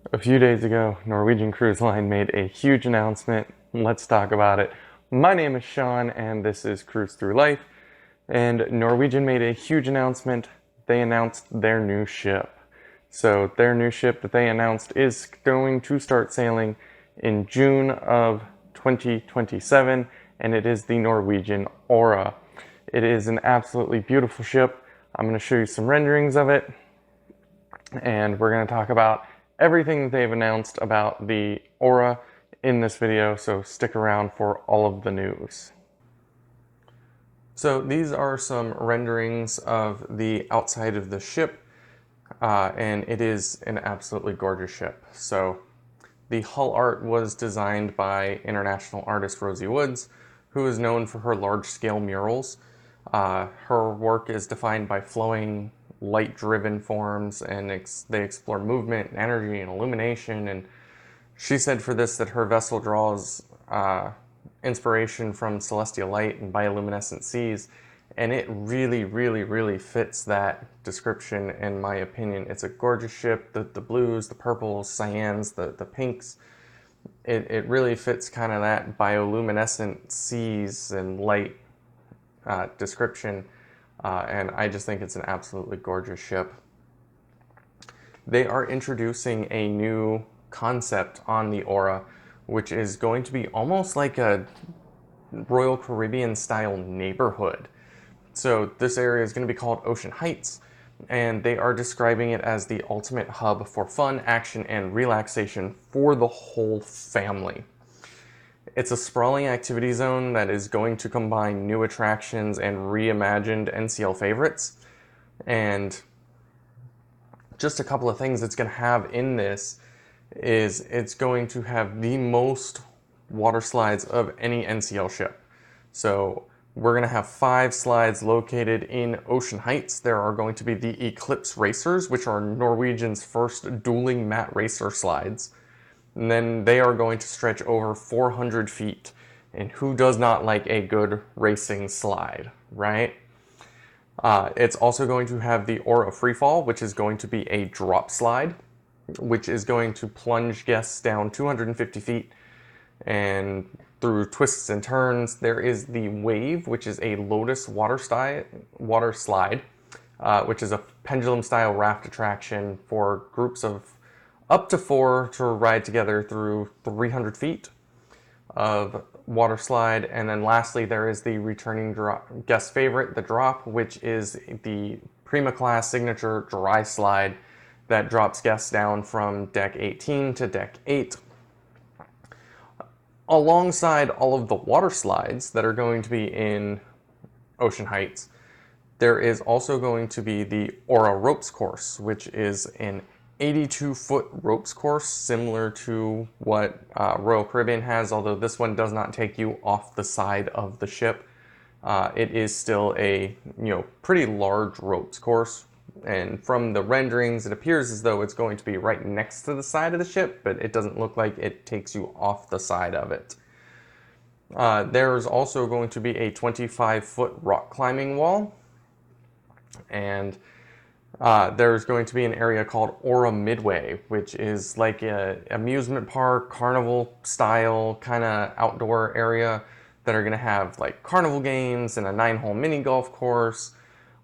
A few days ago, Norwegian Cruise Line made a huge announcement. Let's talk about it. My name is Sean, and this is Cruise Through Life. And Norwegian made a huge announcement. They announced their new ship. So, their new ship that they announced is going to start sailing in June of 2027, and it is the Norwegian Aura. It is an absolutely beautiful ship. I'm going to show you some renderings of it, and we're going to talk about everything that they've announced about the Aura in this video, so stick around for all of the news. So these are some renderings of the outside of the ship, and it is an absolutely gorgeous ship. So the hull art was designed by international artist Rosie Woods, who is known for her large-scale murals. Her work is defined by flowing, light-driven forms, and they explore movement, and energy, and illumination. And she said for this that her vessel draws inspiration from celestial light and bioluminescent seas, and it really, really, really fits that description in my opinion. It's a gorgeous ship. The blues, the purples, cyans, the pinks. It really fits kind of that bioluminescent seas and light description, and I just think it's an absolutely gorgeous ship. They are introducing a new concept on the Aura, which is going to be almost like a Royal Caribbean style neighborhood. So this area is going to be called Ocean Heights, and they are describing it as the ultimate hub for fun, action, and relaxation for the whole family. It's a sprawling activity zone that is going to combine new attractions and reimagined NCL favorites. And just a couple of things it's going to have in this is it's going to have the most water slides of any NCL ship. So we're going to have 5 slides located in Ocean Heights. There are going to be the Eclipse Racers, which are Norwegian's first dueling mat racer slides. And then they are going to stretch over 400 feet. And who does not like a good racing slide, right? It's also going to have the Aura Freefall, which is going to be a drop slide, which is going to plunge guests down 250 feet and through twists and turns. There is the Wave, which is a Lotus water slide, which is a pendulum-style raft attraction for groups of up to 4 to ride together through 300 feet of water slide. And then lastly, there is the returning guest favorite, the Drop, which is the Prima Class signature dry slide that drops guests down from deck 18 to deck 8. Alongside all of the water slides that are going to be in Ocean Heights, there is also going to be the Aura Ropes Course, which is an 82-foot ropes course similar to what Royal Caribbean has, although this one does not take you off the side of the ship. It is still a pretty large ropes course, and from the renderings it appears as though it's going to be right next to the side of the ship, but it doesn't look like it takes you off the side of it. There's also going to be a 25-foot rock climbing wall, and there's going to be an area called Aura Midway, which is like an amusement park, carnival style kind of outdoor area that are going to have like carnival games and a 9-hole mini golf course.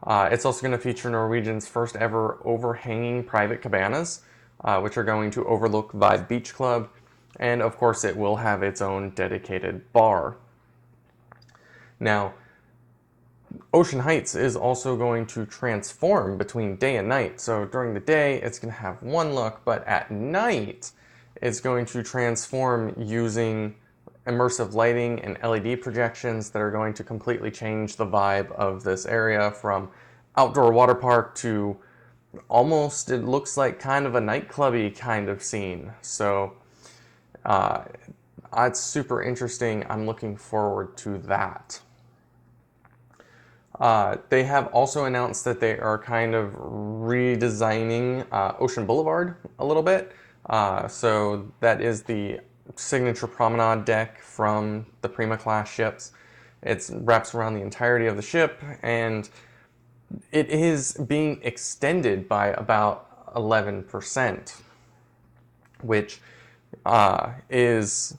It's also going to feature Norwegian's first ever overhanging private cabanas, which are going to overlook Vibe Beach Club. And of course, it will have its own dedicated bar. Now, Ocean Heights is also going to transform between day and night. So during the day, it's going to have one look, but at night, it's going to transform using immersive lighting and LED projections that are going to completely change the vibe of this area from outdoor water park to almost, it looks like kind of a nightclubby kind of scene. So it's super interesting. I'm looking forward to that. They have also announced that they are kind of redesigning Ocean Boulevard a little bit. So that is the signature promenade deck from the Prima class ships. It wraps around the entirety of the ship, and it is being extended by about 11%. which is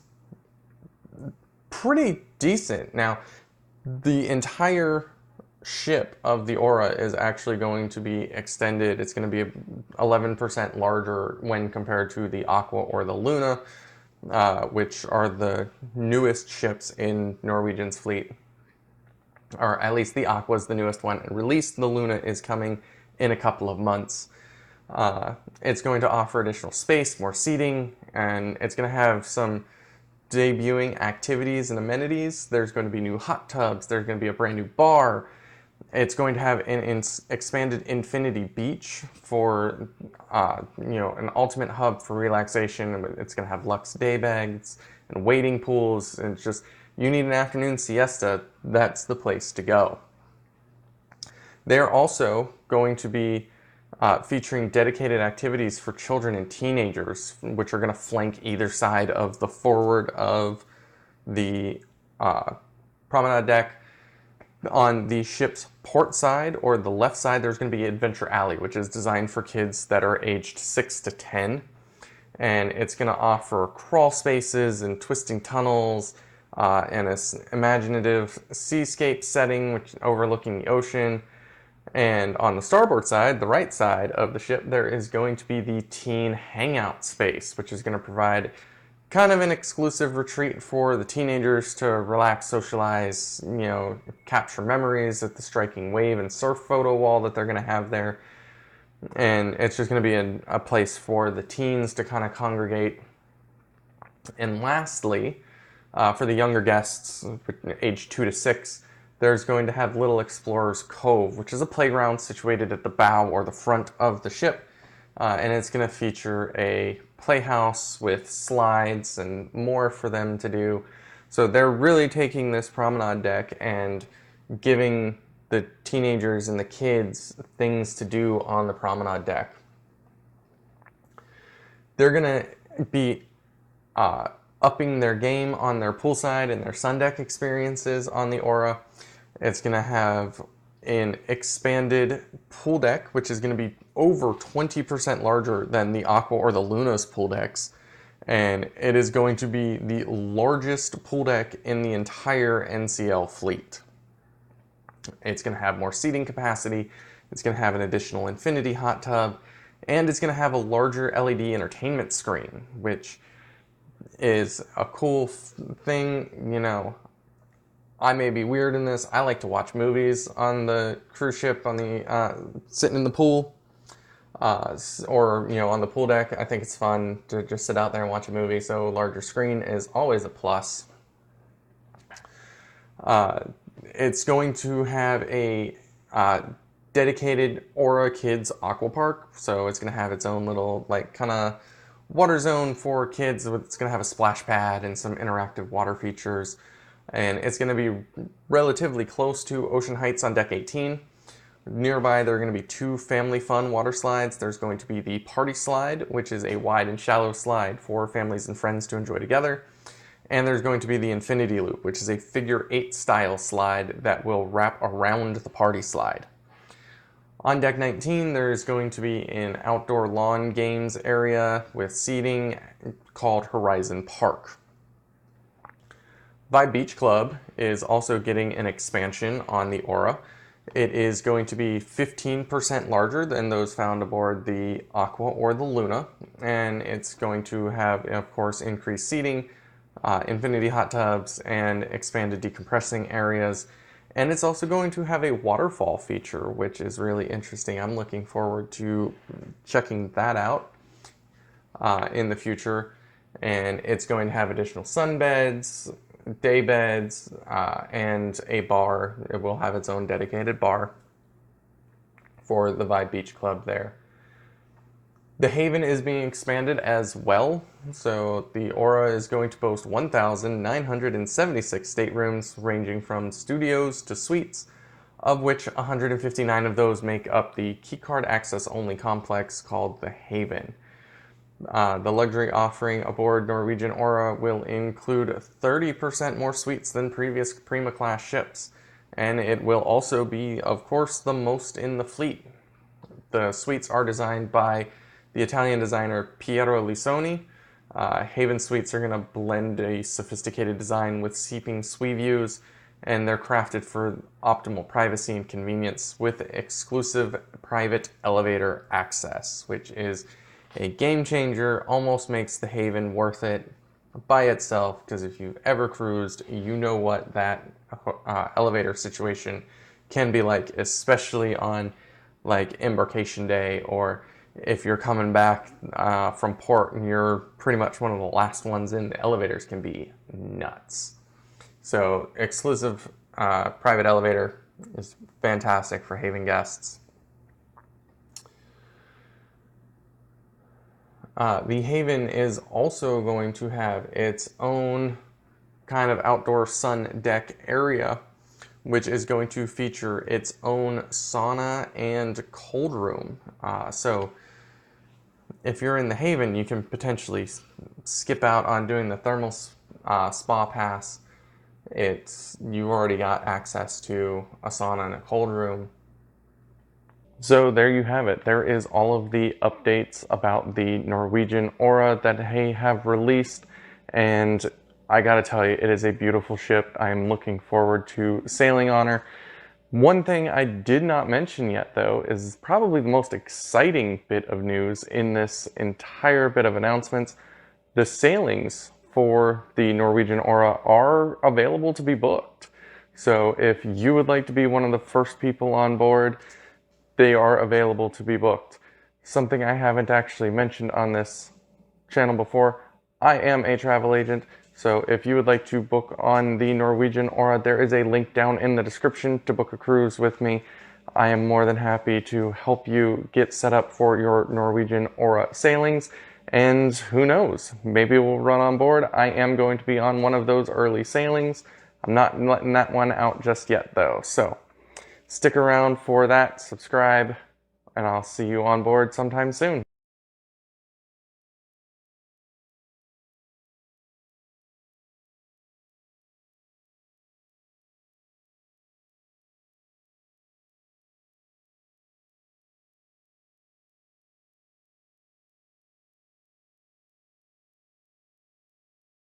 pretty decent. Now, the entire ship of the Aura is actually going to be extended. It's going to be 11% larger when compared to the Aqua or the Luna, which are the newest ships in Norwegian's fleet. Or at least the Aqua is the newest one. Released, the Luna is coming in a couple of months. It's going to offer additional space, more seating, and it's going to have some debuting activities and amenities. There's going to be new hot tubs. There's going to be a brand new bar. It's going to have an expanded infinity beach for, an ultimate hub for relaxation. It's going to have luxe day beds and wading pools. And it's just, you need an afternoon siesta, that's the place to go. They're also going to be featuring dedicated activities for children and teenagers, which are going to flank either side of the forward of the promenade deck. On the ship's port side or the left side, there's going to be Adventure Alley, which is designed for kids that are aged 6 to 10. And it's going to offer crawl spaces and twisting tunnels and an imaginative seascape setting which overlooking the ocean. And on the starboard side, the right side of the ship, there is going to be the teen hangout space, which is going to provide kind of an exclusive retreat for the teenagers to relax, socialize, capture memories at the striking wave and surf photo wall that they're going to have there. And it's just going to be a place for the teens to kind of congregate. And lastly, for the younger guests, age 2 to 6, there's going to have Little Explorer's Cove, which is a playground situated at the bow or the front of the ship. And it's going to feature a playhouse with slides and more for them to do. So they're really taking this promenade deck and giving the teenagers and the kids things to do on the promenade deck. They're going to be upping their game on their poolside and their sun deck experiences on the Aura. It's going to have an expanded pool deck, which is going to be over 20% larger than the Aqua or the Luna's pool decks. And it is going to be the largest pool deck in the entire NCL fleet. It's going to have more seating capacity. It's going to have an additional infinity hot tub. And it's going to have a larger LED entertainment screen, which is a cool thing. I may be weird in this. I like to watch movies on the cruise ship, on the sitting in the pool, or on the pool deck. I think it's fun to just sit out there and watch a movie. So a larger screen is always a plus. It's going to have a dedicated Aura Kids Aqua Park. So it's going to have its own little kind of water zone for kids. It's going to have a splash pad and some interactive water features. And it's going to be relatively close to Ocean Heights on Deck 18. Nearby, there are going to be 2 family fun water slides. There's going to be the Party Slide, which is a wide and shallow slide for families and friends to enjoy together. And there's going to be the Infinity Loop, which is a figure 8 style slide that will wrap around the Party Slide. On Deck 19, there's going to be an outdoor lawn games area with seating called Horizon Park. Vibe Beach Club is also getting an expansion on the Aura. It is going to be 15% larger than those found aboard the Aqua or the Luna, and it's going to have, of course, increased seating, infinity hot tubs, and expanded decompressing areas. And it's also going to have a waterfall feature, which is really interesting. I'm looking forward to checking that out in the future. And it's going to have additional sunbeds, day beds, and a bar. It will have its own dedicated bar for the Vibe Beach Club there. The Haven is being expanded as well. So the Aura is going to boast 1,976 staterooms ranging from studios to suites, of which 159 of those make up the keycard access only complex called the Haven. The luxury offering aboard Norwegian Aura will include 30% more suites than previous Prima class ships, and it will also be, of course, the most in the fleet. The suites are designed by the Italian designer Piero Lisoni. Haven suites are going to blend a sophisticated design with seeping suite views, and they're crafted for optimal privacy and convenience with exclusive private elevator access, which is a game changer, almost makes the Haven worth it by itself, because if you've ever cruised, you know what that elevator situation can be like, especially on like embarkation day, or if you're coming back from port and you're pretty much one of the last ones in. The elevators can be nuts. So exclusive private elevator is fantastic for Haven guests. The Haven is also going to have its own kind of outdoor sun deck area, which is going to feature its own sauna and cold room. So if you're in the Haven, you can potentially skip out on doing the thermal spa pass. You've already got access to a sauna and a cold room. So there you have it. There is all of the updates about the Norwegian Aura that they have released, and I gotta tell you, it is a beautiful ship. I'm looking forward to sailing on her. One thing I did not mention yet, though, is probably the most exciting bit of news in this entire bit of announcements. The sailings for the Norwegian Aura are available to be booked. So if you would like to be one of the first people on board, they are available to be booked. Something I haven't actually mentioned on this channel before, I am a travel agent, so if you would like to book on the Norwegian Aura, there is a link down in the description to book a cruise with me. I am more than happy to help you get set up for your Norwegian Aura sailings, and who knows, maybe we'll run on board. I am going to be on one of those early sailings. I'm not letting that one out just yet, though, so stick around for that, subscribe, and I'll see you on board sometime soon.